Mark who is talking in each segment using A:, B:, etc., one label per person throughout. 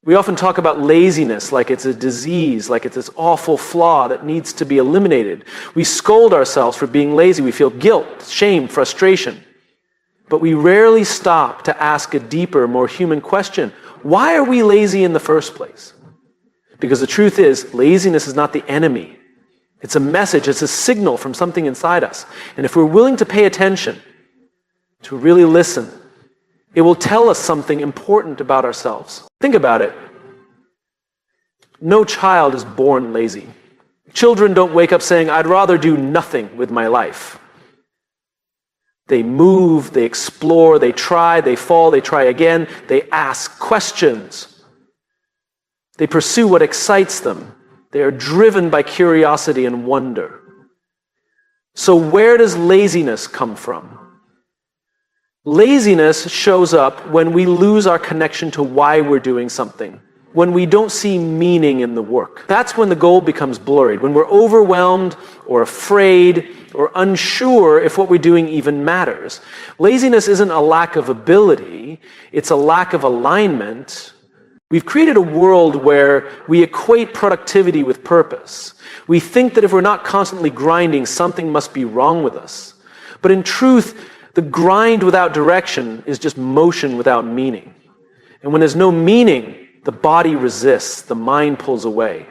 A: We often talk about laziness like it's a disease, like it's this awful flaw that needs to be eliminated. We scold ourselves for being lazy. We feel guilt, shame, frustration. But we rarely stop to ask a deeper, more human question. Why are we lazy in the first place? Because the truth is, laziness is not the enemy. It's a message, it's a signal from something inside us. And if we're willing to pay attention, to really listen, it will tell us something important about ourselves. Think about it. No child is born lazy. Children don't wake up saying, I'd rather do nothing with my life. They move, they explore, they try, they fall, they try again, they ask questions. They pursue what excites them. They are driven by curiosity and wonder. So where does laziness come from? Laziness shows up when we lose our connection to why we're doing something, when we don't see meaning in the work. That's when the goal becomes blurred, when we're overwhelmed or afraid or unsure if what we're doing even matters. Laziness isn't a lack of ability, it's a lack of alignment. We've created a world where we equate productivity with purpose. We think that if we're not constantly grinding, something must be wrong with us. But in truth, the grind without direction is just motion without meaning. And when there's no meaning, the body resists, the mind pulls away.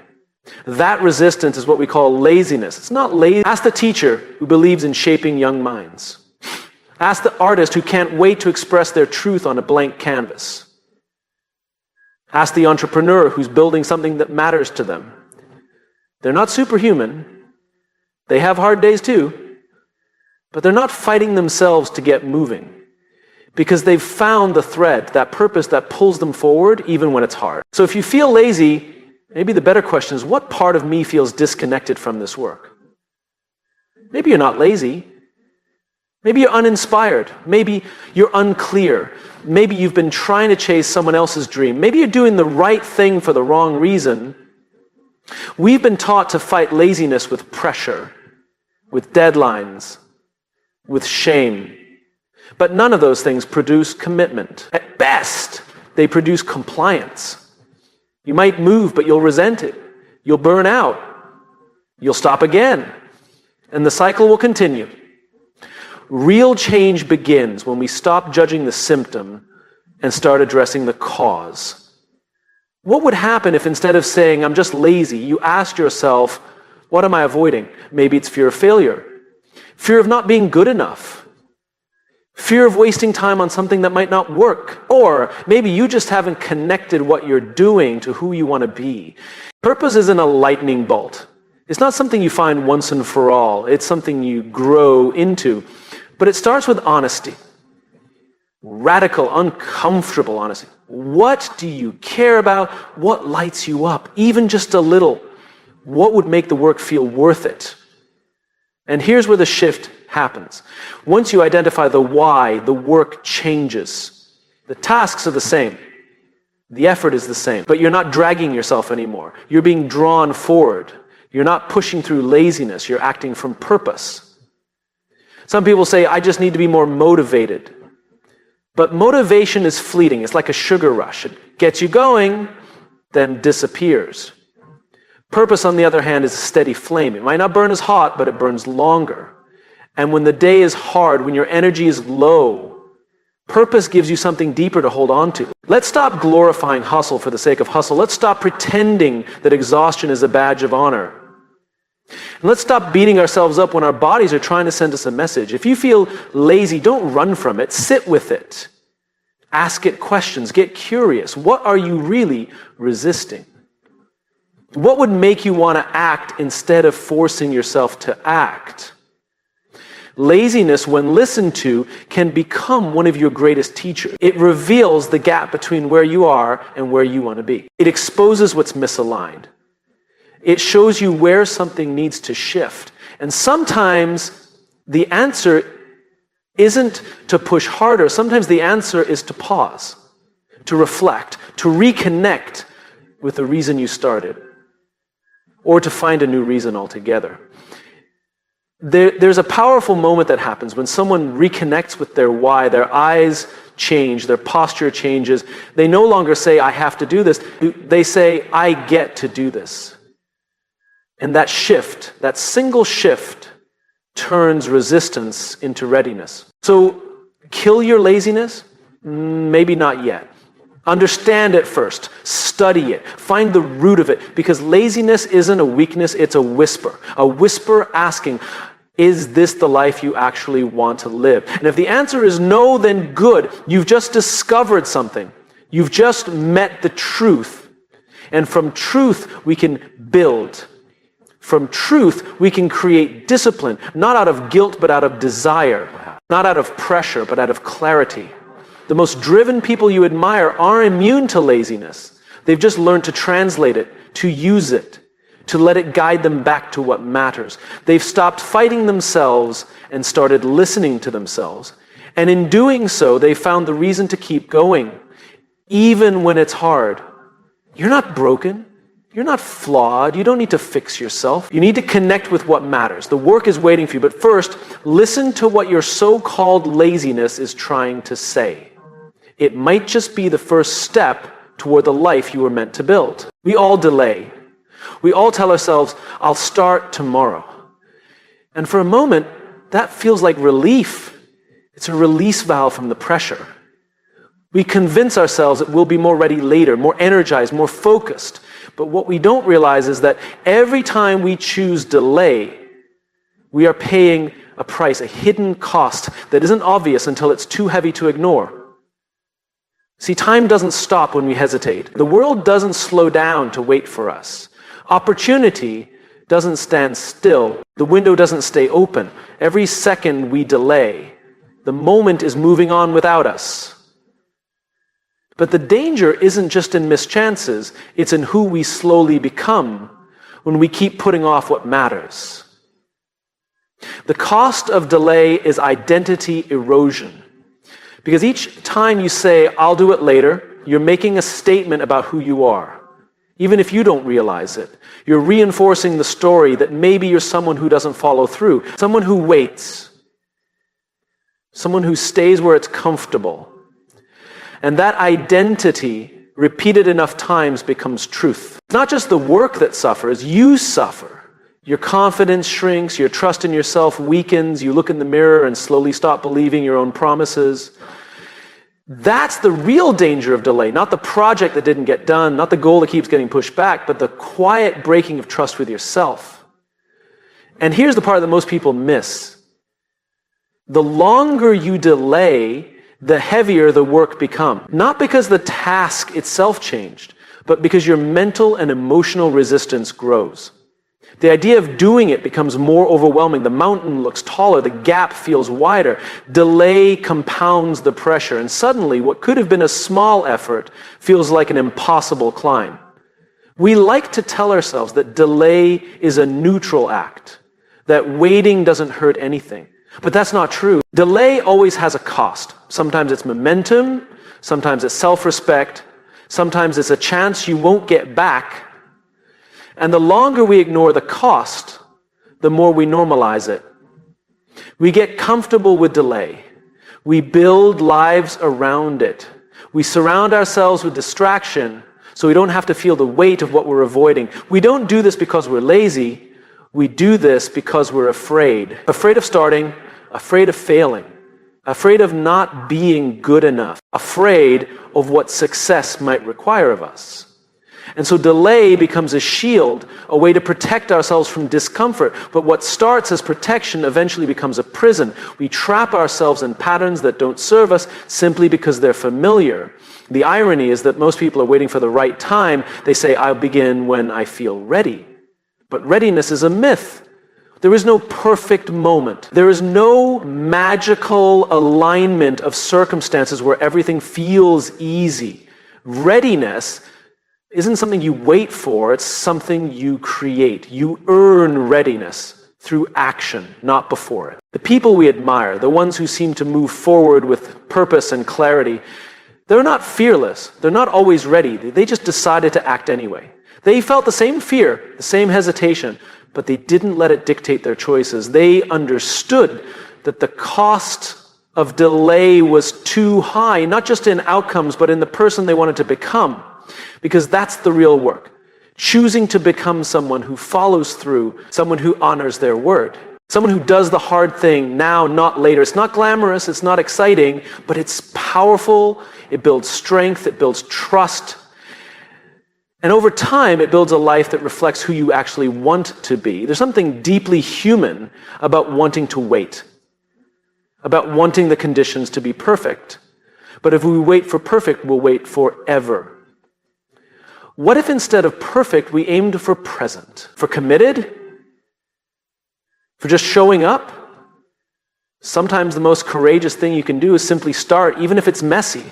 A: That resistance is what we call laziness. It's not lazy. Ask the teacher who believes in shaping young minds. Ask the artist who can't wait to express their truth on a blank canvas. Ask the entrepreneur who's building something that matters to them. They're not superhuman. They have hard days too. But they're not fighting themselves to get moving because they've found the thread, that purpose that pulls them forward even when it's hard. So if you feel lazy, maybe the better question is, what part of me feels disconnected from this work? Maybe you're not lazy. Maybe you're uninspired. Maybe you're unclear. Maybe you've been trying to chase someone else's dream. Maybe you're doing the right thing for the wrong reason. We've been taught to fight laziness with pressure, with deadlines, with shame. But none of those things produce commitment. At best, they produce compliance. You might move, but you'll resent it. You'll burn out. You'll stop again. And the cycle will continue. Real change begins when we stop judging the symptom and start addressing the cause. What would happen if instead of saying, I'm just lazy, you asked yourself, what am I avoiding? Maybe it's fear of failure, fear of not being good enough, fear of wasting time on something that might not work, or maybe you just haven't connected what you're doing to who you want to be. Purpose isn't a lightning bolt. It's not something you find once and for all. It's something you grow into. But it starts with honesty. Radical, uncomfortable honesty. What do you care about? What lights you up? Even just a little. What would make the work feel worth it? And here's where the shift happens. Once you identify the why, the work changes. The tasks are the same. The effort is the same. But you're not dragging yourself anymore. You're being drawn forward. You're not pushing through laziness. You're acting from purpose. Some people say, I just need to be more motivated. But motivation is fleeting. It's like a sugar rush. It gets you going, then disappears. Purpose, on the other hand, is a steady flame. It might not burn as hot, but it burns longer. And when the day is hard, when your energy is low, purpose gives you something deeper to hold on to. Let's stop glorifying hustle for the sake of hustle. Let's stop pretending that exhaustion is a badge of honor. And let's stop beating ourselves up when our bodies are trying to send us a message. If you feel lazy, don't run from it. Sit with it. Ask it questions. Get curious. What are you really resisting? What would make you want to act instead of forcing yourself to act? Laziness, when listened to, can become one of your greatest teachers. It reveals the gap between where you are and where you want to be. It exposes what's misaligned. It shows you where something needs to shift. And sometimes the answer isn't to push harder. Sometimes the answer is to pause, to reflect, to reconnect with the reason you started, or to find a new reason altogether. There's a powerful moment that happens when someone reconnects with their why. Their eyes change, their posture changes. They no longer say, I have to do this. They say, I get to do this. And that shift, that single shift, turns resistance into readiness. So, kill your laziness? Maybe not yet. Understand it first. Study it. Find the root of it. Because laziness isn't a weakness, it's a whisper. A whisper asking, is this the life you actually want to live? And if the answer is no, then good. You've just discovered something. You've just met the truth. And from truth, we can build. From truth, we can create discipline, not out of guilt, but out of desire. Not out of pressure, but out of clarity. The most driven people you admire are immune to laziness. They've just learned to translate it, to use it, to let it guide them back to what matters. They've stopped fighting themselves and started listening to themselves. And in doing so, they found the reason to keep going, even when it's hard. You're not broken. You're not flawed. You don't need to fix yourself. You need to connect with what matters. The work is waiting for you. But first, listen to what your so-called laziness is trying to say. It might just be the first step toward the life you were meant to build. We all delay. We all tell ourselves, I'll start tomorrow. And for a moment, that feels like relief. It's a release valve from the pressure. We convince ourselves that we'll be more ready later, more energized, more focused. But what we don't realize is that every time we choose delay, we are paying a price, a hidden cost that isn't obvious until it's too heavy to ignore. See, time doesn't stop when we hesitate. The world doesn't slow down to wait for us. Opportunity doesn't stand still. The window doesn't stay open. Every second we delay, the moment is moving on without us. But the danger isn't just in missed chances, it's in who we slowly become when we keep putting off what matters. The cost of delay is identity erosion. Because each time you say, I'll do it later, you're making a statement about who you are. Even if you don't realize it. You're reinforcing the story that maybe you're someone who doesn't follow through, someone who waits, someone who stays where it's comfortable. And that identity, repeated enough times, becomes truth. It's not just the work that suffers, you suffer. Your confidence shrinks, your trust in yourself weakens, you look in the mirror and slowly stop believing your own promises. That's the real danger of delay, not the project that didn't get done, not the goal that keeps getting pushed back, but the quiet breaking of trust with yourself. And here's the part that most people miss. The longer you delay, the heavier the work becomes. Not because the task itself changed, but because your mental and emotional resistance grows. The idea of doing it becomes more overwhelming. The mountain looks taller, the gap feels wider. Delay compounds the pressure, and suddenly what could have been a small effort feels like an impossible climb. We like to tell ourselves that delay is a neutral act, that waiting doesn't hurt anything. But that's not true. Delay always has a cost. Sometimes it's momentum, sometimes it's self-respect, sometimes it's a chance you won't get back. And the longer we ignore the cost, the more we normalize it. We get comfortable with delay. We build lives around it. We surround ourselves with distraction so we don't have to feel the weight of what we're avoiding. We don't do this because we're lazy. We do this because we're afraid. Afraid of starting, afraid of failing, afraid of not being good enough, afraid of what success might require of us. And so delay becomes a shield, a way to protect ourselves from discomfort. But what starts as protection eventually becomes a prison. We trap ourselves in patterns that don't serve us simply because they're familiar. The irony is that most people are waiting for the right time. They say, I'll begin when I feel ready. But readiness is a myth. There is no perfect moment. There is no magical alignment of circumstances where everything feels easy. Readiness isn't something you wait for, it's something you create. You earn readiness through action, not before it. The people we admire, the ones who seem to move forward with purpose and clarity, they're not fearless. They're not always ready. They just decided to act anyway. They felt the same fear, the same hesitation, but they didn't let it dictate their choices. They understood that the cost of delay was too high, not just in outcomes, but in the person they wanted to become, because that's the real work. Choosing to become someone who follows through, someone who honors their word, someone who does the hard thing now, not later. It's not glamorous, it's not exciting, but it's powerful, it builds strength, it builds trust. And over time, it builds a life that reflects who you actually want to be. There's something deeply human about wanting to wait, about wanting the conditions to be perfect. But if we wait for perfect, we'll wait forever. What if instead of perfect, we aimed for present, for committed, for just showing up? Sometimes the most courageous thing you can do is simply start, even if it's messy,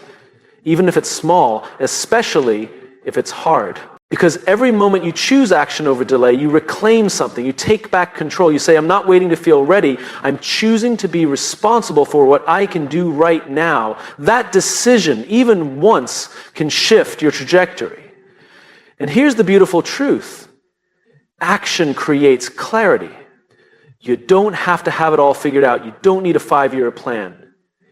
A: even if it's small, especially if it's hard. Because every moment you choose action over delay, you reclaim something, you take back control. You say, I'm not waiting to feel ready, I'm choosing to be responsible for what I can do right now. That decision, even once, can shift your trajectory. And here's the beautiful truth. Action creates clarity. You don't have to have it all figured out. You don't need a 5-year plan.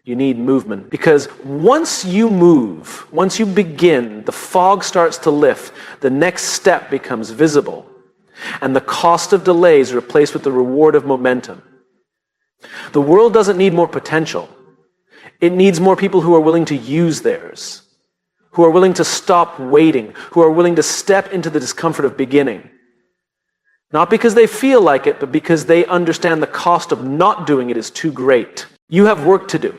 A: You need movement. Because once you move, once you begin, the fog starts to lift, the next step becomes visible. And the cost of delay is replaced with the reward of momentum. The world doesn't need more potential. It needs more people who are willing to use theirs, who are willing to stop waiting, who are willing to step into the discomfort of beginning. Not because they feel like it, but because they understand the cost of not doing it is too great. You have work to do.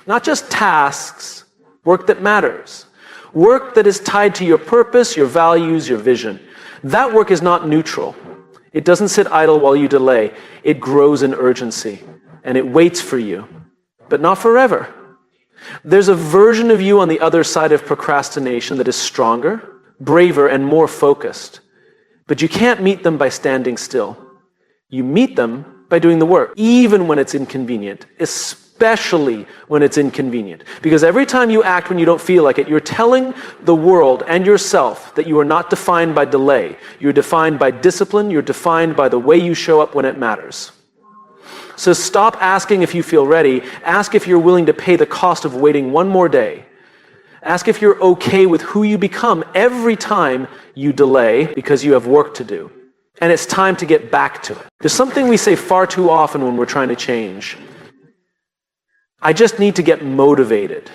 A: Not just tasks, work that matters. Work that is tied to your purpose, your values, your vision. That work is not neutral. It doesn't sit idle while you delay. It grows in urgency, and it waits for you, but not forever. There's a version of you on the other side of procrastination that is stronger, braver, and more focused. But you can't meet them by standing still. You meet them by doing the work, even when it's inconvenient, especially when it's inconvenient. Because every time you act when you don't feel like it, you're telling the world and yourself that you are not defined by delay. You're defined by discipline. You're defined by the way you show up when it matters. So stop asking if you feel ready. Ask if you're willing to pay the cost of waiting one more day. Ask if you're okay with who you become every time you delay because you have work to do. And it's time to get back to it. There's something we say far too often when we're trying to change. I just need to get motivated.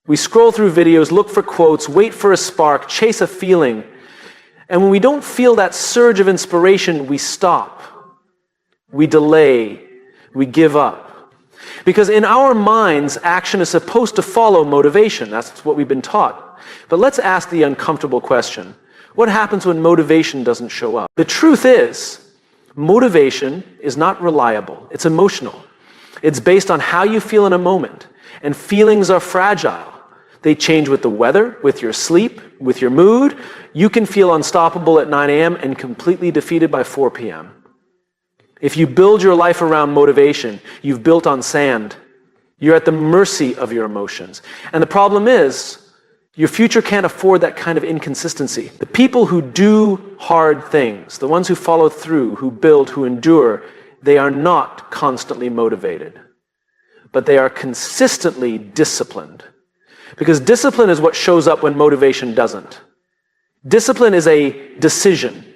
A: We scroll through videos, look for quotes, wait for a spark, chase a feeling. And when we don't feel that surge of inspiration, we stop. We delay. We give up. Because in our minds, action is supposed to follow motivation. That's what we've been taught. But let's ask the uncomfortable question. What happens when motivation doesn't show up? The truth is, motivation is not reliable. It's emotional. It's based on how you feel in a moment. And feelings are fragile. They change with the weather, with your sleep, with your mood. You can feel unstoppable at 9 a.m. and completely defeated by 4 p.m. If you build your life around motivation, you've built on sand. You're at the mercy of your emotions. And the problem is, your future can't afford that kind of inconsistency. The people who do hard things, the ones who follow through, who build, who endure, they are not constantly motivated, but they are consistently disciplined. Because discipline is what shows up when motivation doesn't. Discipline is a decision.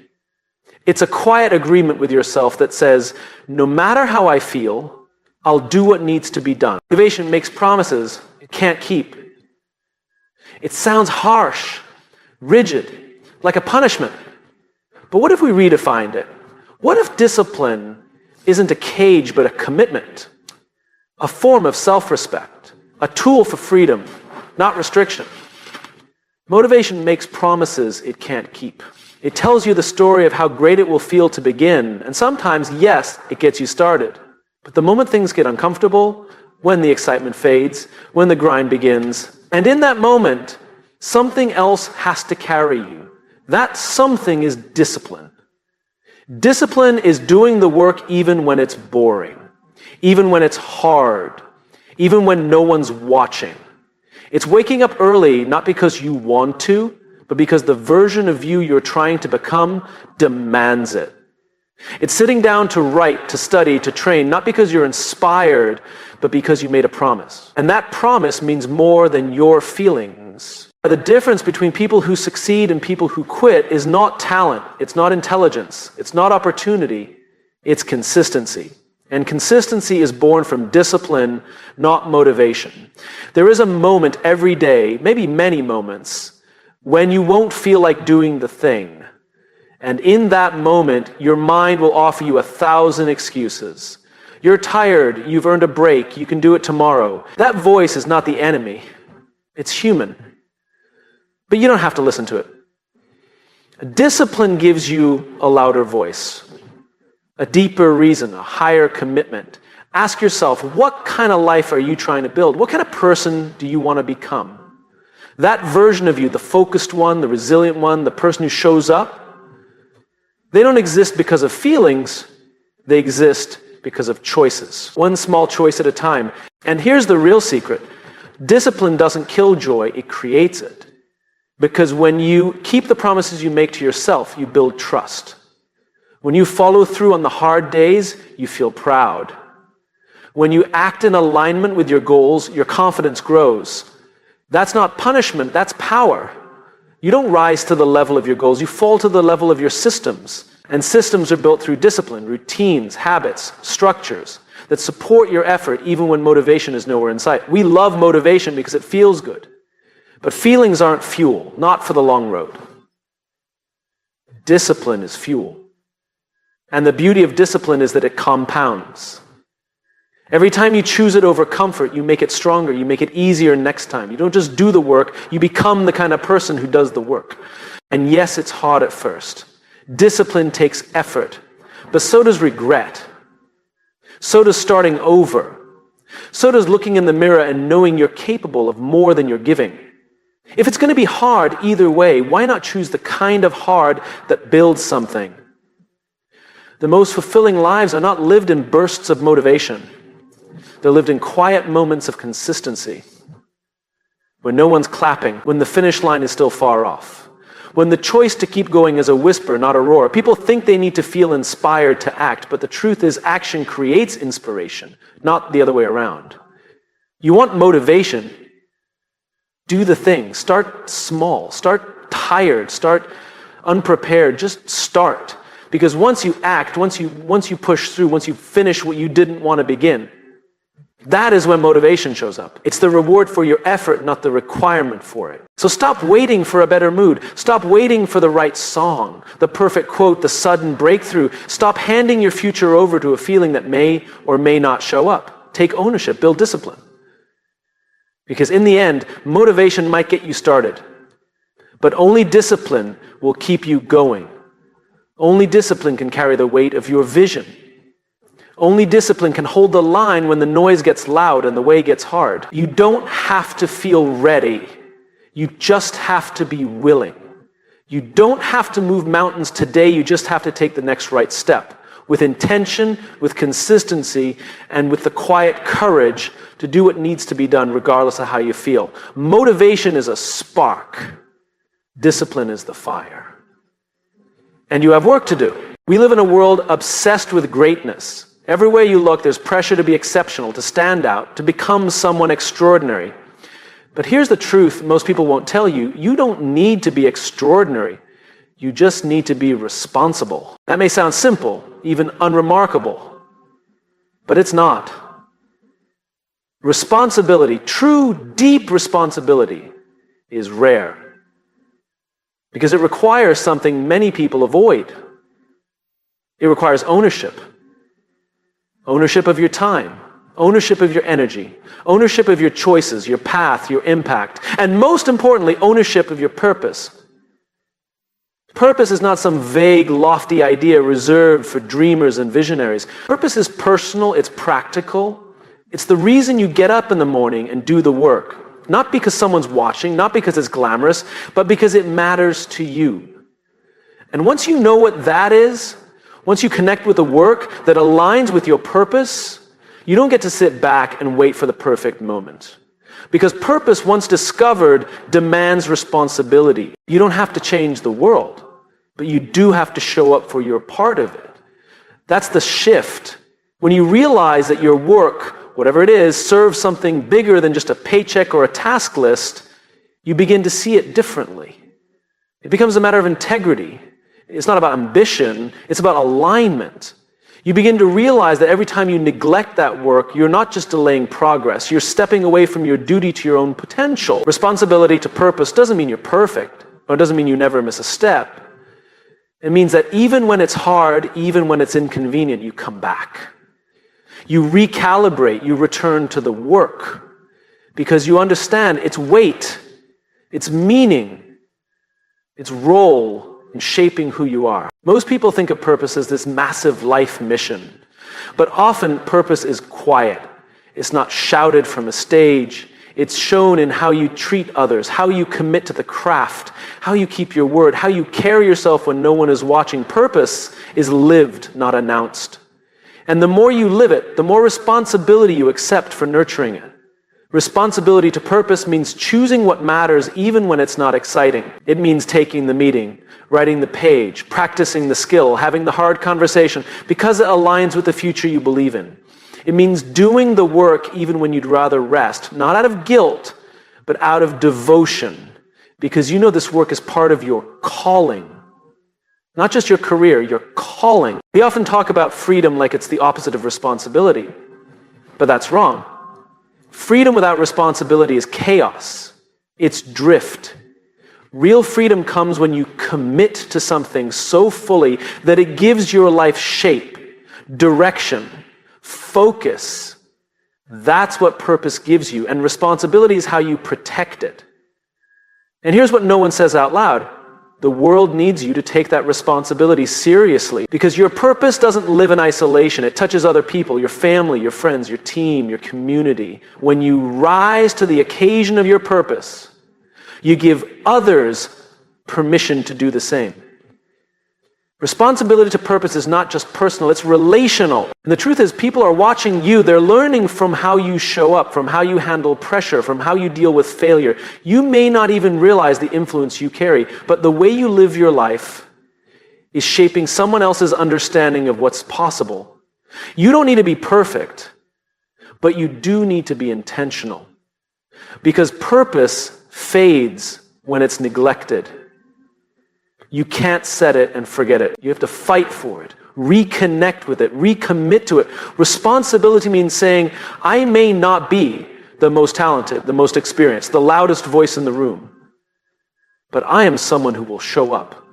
A: It's a quiet agreement with yourself that says, no matter how I feel, I'll do what needs to be done. Motivation makes promises it can't keep. It sounds harsh, rigid, like a punishment. But what if we redefined it? What if discipline isn't a cage but a commitment, a form of self-respect, a tool for freedom, not restriction? Motivation makes promises it can't keep. It tells you the story of how great it will feel to begin, and sometimes, yes, it gets you started. But the moment things get uncomfortable, when the excitement fades, when the grind begins, and in that moment, something else has to carry you. That something is discipline. Discipline is doing the work even when it's boring, even when it's hard, even when no one's watching. It's waking up early, not because you want to, but because the version of you you're trying to become demands it. It's sitting down to write, to study, to train, not because you're inspired, but because you made a promise. And that promise means more than your feelings. The difference between people who succeed and people who quit is not talent, it's not intelligence, it's not opportunity, it's consistency. And consistency is born from discipline, not motivation. There is a moment every day, maybe many moments, when you won't feel like doing the thing. And in that moment, your mind will offer you 1,000 excuses. You're tired, you've earned a break, you can do it tomorrow. That voice is not the enemy. It's human. But you don't have to listen to it. Discipline gives you a louder voice, a deeper reason, a higher commitment. Ask yourself, what kind of life are you trying to build? What kind of person do you want to become? That version of you, the focused one, the resilient one, the person who shows up, they don't exist because of feelings, they exist because of choices. One small choice at a time. And here's the real secret. Discipline doesn't kill joy, it creates it. Because when you keep the promises you make to yourself, you build trust. When you follow through on the hard days, you feel proud. When you act in alignment with your goals, your confidence grows. That's not punishment, that's power. You don't rise to the level of your goals, you fall to the level of your systems. And systems are built through discipline, routines, habits, structures that support your effort even when motivation is nowhere in sight. We love motivation because it feels good. But feelings aren't fuel, not for the long road. Discipline is fuel. And the beauty of discipline is that it compounds. Every time you choose it over comfort, you make it stronger, you make it easier next time. You don't just do the work, you become the kind of person who does the work. And yes, it's hard at first. Discipline takes effort, but so does regret. So does starting over. So does looking in the mirror and knowing you're capable of more than you're giving. If it's going to be hard either way, why not choose the kind of hard that builds something? The most fulfilling lives are not lived in bursts of motivation. They're lived in quiet moments of consistency, when no one's clapping, when the finish line is still far off, when the choice to keep going is a whisper, not a roar. People think they need to feel inspired to act, but the truth is action creates inspiration, not the other way around. You want motivation? Do the thing. Start small. Start tired. Start unprepared. Just start. Because once you act, once you push through, once you finish what you didn't want to begin, that is when motivation shows up. It's the reward for your effort, not the requirement for it. So stop waiting for a better mood. Stop waiting for the right song, the perfect quote, the sudden breakthrough. Stop handing your future over to a feeling that may or may not show up. Take ownership, build discipline. Because in the end, motivation might get you started, but only discipline will keep you going. Only discipline can carry the weight of your vision. Only discipline can hold the line when the noise gets loud and the way gets hard. You don't have to feel ready. You just have to be willing. You don't have to move mountains today. You just have to take the next right step with intention, with consistency, and with the quiet courage to do what needs to be done regardless of how you feel. Motivation is a spark. Discipline is the fire. And you have work to do. We live in a world obsessed with greatness. Everywhere you look, there's pressure to be exceptional, to stand out, to become someone extraordinary. But here's the truth most people won't tell you. You don't need to be extraordinary. You just need to be responsible. That may sound simple, even unremarkable, but it's not. Responsibility, true, deep responsibility, is rare because it requires something many people avoid. It requires ownership. Ownership of your time, ownership of your energy, ownership of your choices, your path, your impact, and most importantly, ownership of your purpose. Purpose is not some vague, lofty idea reserved for dreamers and visionaries. Purpose is personal, it's practical. It's the reason you get up in the morning and do the work. Not because someone's watching, not because it's glamorous, but because it matters to you. And once you know what that is, once you connect with the work that aligns with your purpose, you don't get to sit back and wait for the perfect moment. Because purpose, once discovered, demands responsibility. You don't have to change the world, but you do have to show up for your part of it. That's the shift. When you realize that your work, whatever it is, serves something bigger than just a paycheck or a task list, you begin to see it differently. It becomes a matter of integrity. It's not about ambition, it's about alignment. You begin to realize that every time you neglect that work, you're not just delaying progress, you're stepping away from your duty to your own potential. Responsibility to purpose doesn't mean you're perfect, or it doesn't mean you never miss a step. It means that even when it's hard, even when it's inconvenient, you come back. You recalibrate, you return to the work, because you understand its weight, its meaning, its role in shaping who you are. Most people think of purpose as this massive life mission, but often purpose is quiet. It's not shouted from a stage. It's shown in how you treat others, how you commit to the craft, how you keep your word, how you carry yourself when no one is watching. Purpose is lived, not announced. And the more you live it, the more responsibility you accept for nurturing it. Responsibility to purpose means choosing what matters even when it's not exciting. It means taking the meeting, writing the page, practicing the skill, having the hard conversation, because it aligns with the future you believe in. It means doing the work even when you'd rather rest, not out of guilt, but out of devotion, because you know this work is part of your calling. Not just your career, your calling. We often talk about freedom like it's the opposite of responsibility, but that's wrong. Freedom without responsibility is chaos. It's drift. Real freedom comes when you commit to something so fully that it gives your life shape, direction, focus. That's what purpose gives you, and responsibility is how you protect it. And here's what no one says out loud. The world needs you to take that responsibility seriously, because your purpose doesn't live in isolation. It touches other people, your family, your friends, your team, your community. When you rise to the occasion of your purpose, you give others permission to do the same. Responsibility to purpose is not just personal, it's relational. And the truth is, people are watching you. They're learning from how you show up, from how you handle pressure, from how you deal with failure. You may not even realize the influence you carry, but the way you live your life is shaping someone else's understanding of what's possible. You don't need to be perfect, but you do need to be intentional. Because purpose fades when it's neglected. You can't set it and forget it. You have to fight for it, reconnect with it, recommit to it. Responsibility means saying, I may not be the most talented, the most experienced, the loudest voice in the room, but I am someone who will show up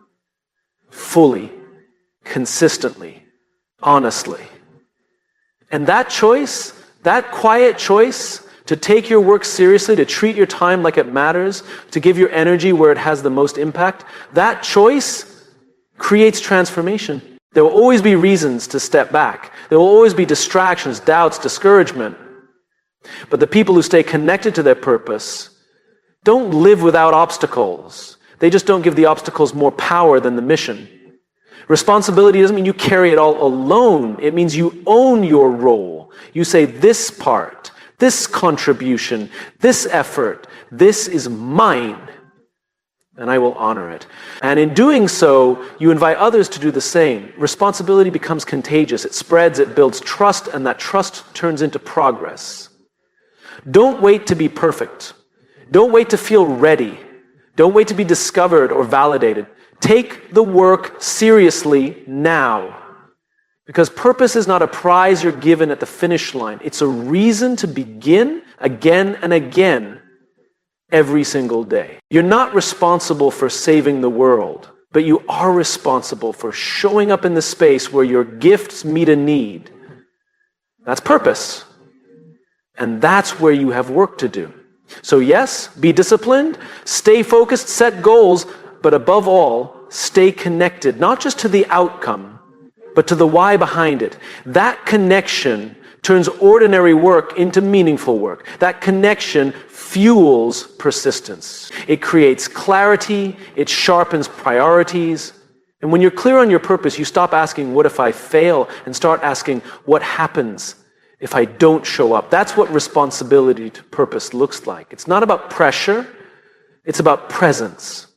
A: fully, consistently, honestly. And that choice, that quiet choice, to take your work seriously, to treat your time like it matters, to give your energy where it has the most impact, that choice creates transformation. There will always be reasons to step back. There will always be distractions, doubts, discouragement. But the people who stay connected to their purpose don't live without obstacles. They just don't give the obstacles more power than the mission. Responsibility doesn't mean you carry it all alone. It means you own your role. You say, this part, this contribution, this effort, this is mine, and I will honor it. And in doing so, you invite others to do the same. Responsibility becomes contagious. It spreads, it builds trust, and that trust turns into progress. Don't wait to be perfect. Don't wait to feel ready. Don't wait to be discovered or validated. Take the work seriously now. Because purpose is not a prize you're given at the finish line. It's a reason to begin again and again every single day. You're not responsible for saving the world, but you are responsible for showing up in the space where your gifts meet a need. That's purpose. And that's where you have work to do. So yes, be disciplined, stay focused, set goals, but above all, stay connected, not just to the outcome, but to the why behind it. That connection turns ordinary work into meaningful work. That connection fuels persistence. It creates clarity, it sharpens priorities. And when you're clear on your purpose, you stop asking, what if I fail? And start asking, what happens if I don't show up. That's what responsibility to purpose looks like. It's not about pressure, it's about presence.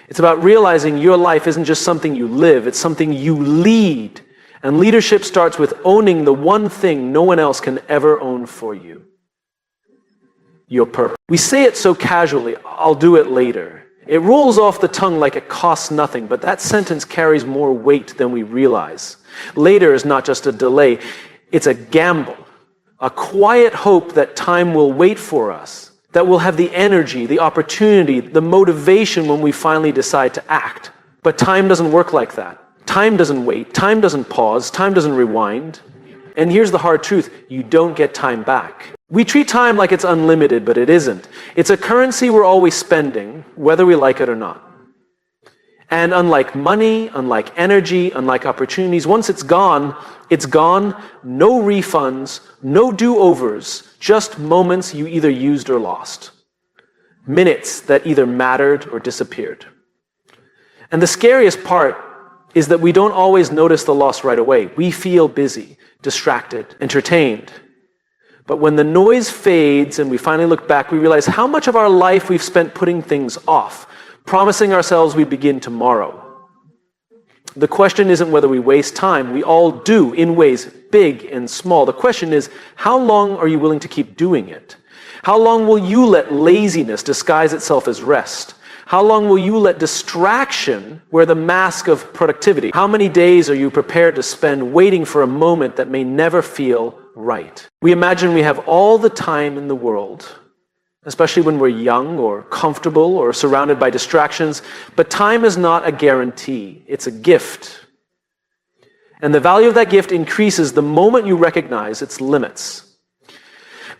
A: It's about realizing your life isn't just something you live, it's something you lead. And leadership starts with owning the one thing no one else can ever own for you: your purpose. We say it so casually, I'll do it later. It rolls off the tongue like it costs nothing, but that sentence carries more weight than we realize. Later is not just a delay, it's a gamble, a quiet hope that time will wait for us, that we'll have the energy, the opportunity, the motivation when we finally decide to act. But time doesn't work like that. Time doesn't wait, time doesn't pause, time doesn't rewind. And here's the hard truth: you don't get time back. We treat time like it's unlimited, but it isn't. It's a currency we're always spending, whether we like it or not. And unlike money, unlike energy, unlike opportunities, once it's gone, no refunds, no do-overs, just moments you either used or lost. Minutes that either mattered or disappeared. And the scariest part is that we don't always notice the loss right away. We feel busy, distracted, entertained. But when the noise fades and we finally look back, we realize how much of our life we've spent putting things off, promising ourselves we'd begin tomorrow. The question isn't whether we waste time. We all do, in ways big and small. The question is, how long are you willing to keep doing it? How long will you let laziness disguise itself as rest? How long will you let distraction wear the mask of productivity? How many days are you prepared to spend waiting for a moment that may never feel right? We imagine we have all the time in the world, especially when we're young or comfortable or surrounded by distractions. But time is not a guarantee. It's a gift. And the value of that gift increases the moment you recognize its limits.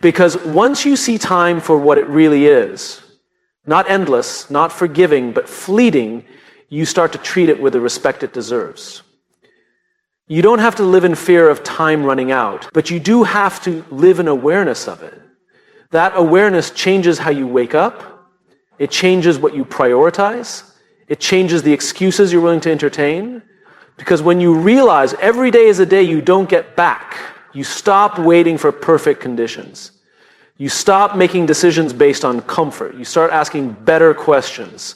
A: Because once you see time for what it really is, not endless, not forgiving, but fleeting, you start to treat it with the respect it deserves. You don't have to live in fear of time running out, but you do have to live in awareness of it. That awareness changes how you wake up. It changes what you prioritize. It changes the excuses you're willing to entertain. Because when you realize every day is a day you don't get back, you stop waiting for perfect conditions. You stop making decisions based on comfort. You start asking better questions.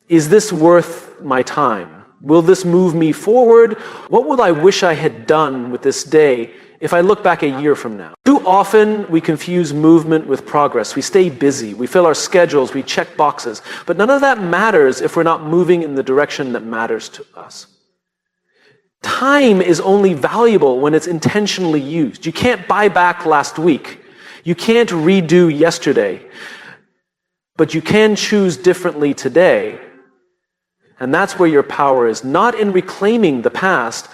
A: Is this worth my time? Will this move me forward? What would I wish I had done with this day if I look back a year from now? Too often we confuse movement with progress. We stay busy. We fill our schedules. We check boxes. But none of that matters if we're not moving in the direction that matters to us. Time is only valuable when it's intentionally used. You can't buy back last week. You can't redo yesterday, but you can choose differently today. And that's where your power is, not in reclaiming the past,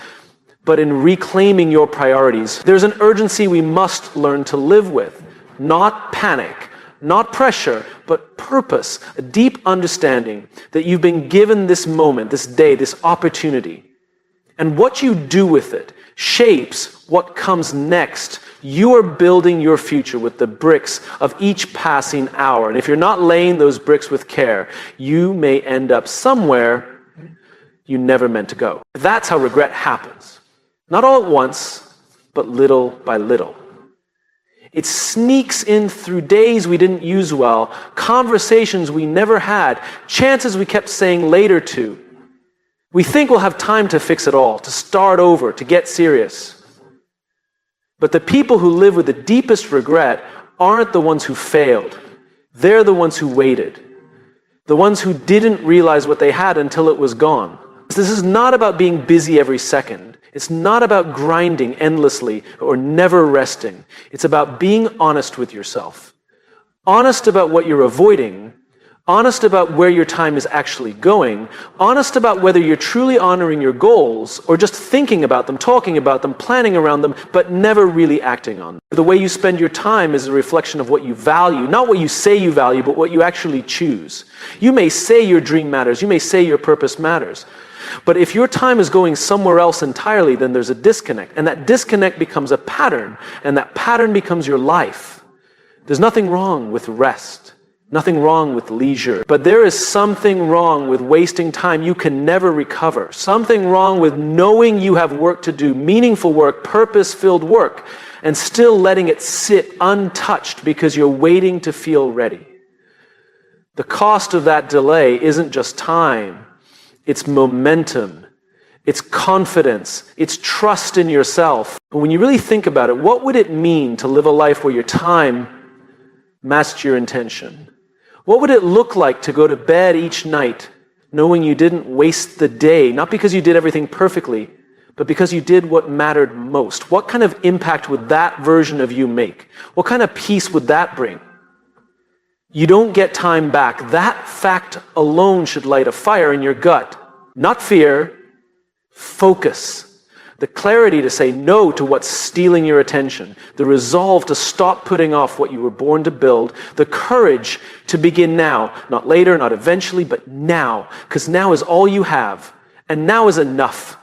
A: but in reclaiming your priorities. There's an urgency we must learn to live with, not panic, not pressure, but purpose, a deep understanding that you've been given this moment, this day, this opportunity. And what you do with it shapes what comes next. You are building your future with the bricks of each passing hour. And if you're not laying those bricks with care, you may end up somewhere you never meant to go. That's how regret happens. Not all at once, but little by little. It sneaks in through days we didn't use well, conversations we never had, chances we kept saying later to. We think we'll have time to fix it all, to start over, to get serious. But the people who live with the deepest regret aren't the ones who failed. They're the ones who waited. The ones who didn't realize what they had until it was gone. This is not about being busy every second. It's not about grinding endlessly or never resting. It's about being honest with yourself. Honest about what you're avoiding. Honest about where your time is actually going, honest about whether you're truly honoring your goals or just thinking about them, talking about them, planning around them, but never really acting on them. The way you spend your time is a reflection of what you value, not what you say you value, but what you actually choose. You may say your dream matters, you may say your purpose matters, but if your time is going somewhere else entirely, then there's a disconnect, and that disconnect becomes a pattern, and that pattern becomes your life. There's nothing wrong with rest. Nothing wrong with leisure. But there is something wrong with wasting time you can never recover. Something wrong with knowing you have work to do, meaningful work, purpose-filled work, and still letting it sit untouched because you're waiting to feel ready. The cost of that delay isn't just time. It's momentum. It's confidence. It's trust in yourself. But when you really think about it, what would it mean to live a life where your time matched your intention? What would it look like to go to bed each night knowing you didn't waste the day, not because you did everything perfectly, but because you did what mattered most? What kind of impact would that version of you make? What kind of peace would that bring? You don't get time back. That fact alone should light a fire in your gut. Not fear, focus. The clarity to say no to what's stealing your attention. The resolve to stop putting off what you were born to build. The courage to begin now. Not later, not eventually, but now. Because now is all you have. And now is enough.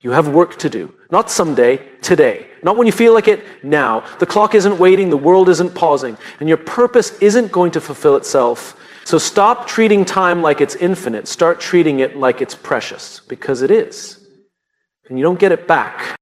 A: You have work to do. Not someday, today. Not when you feel like it, now. The clock isn't waiting, the world isn't pausing. And your purpose isn't going to fulfill itself. So stop treating time like it's infinite. Start treating it like it's precious. Because it is. And you don't get it back.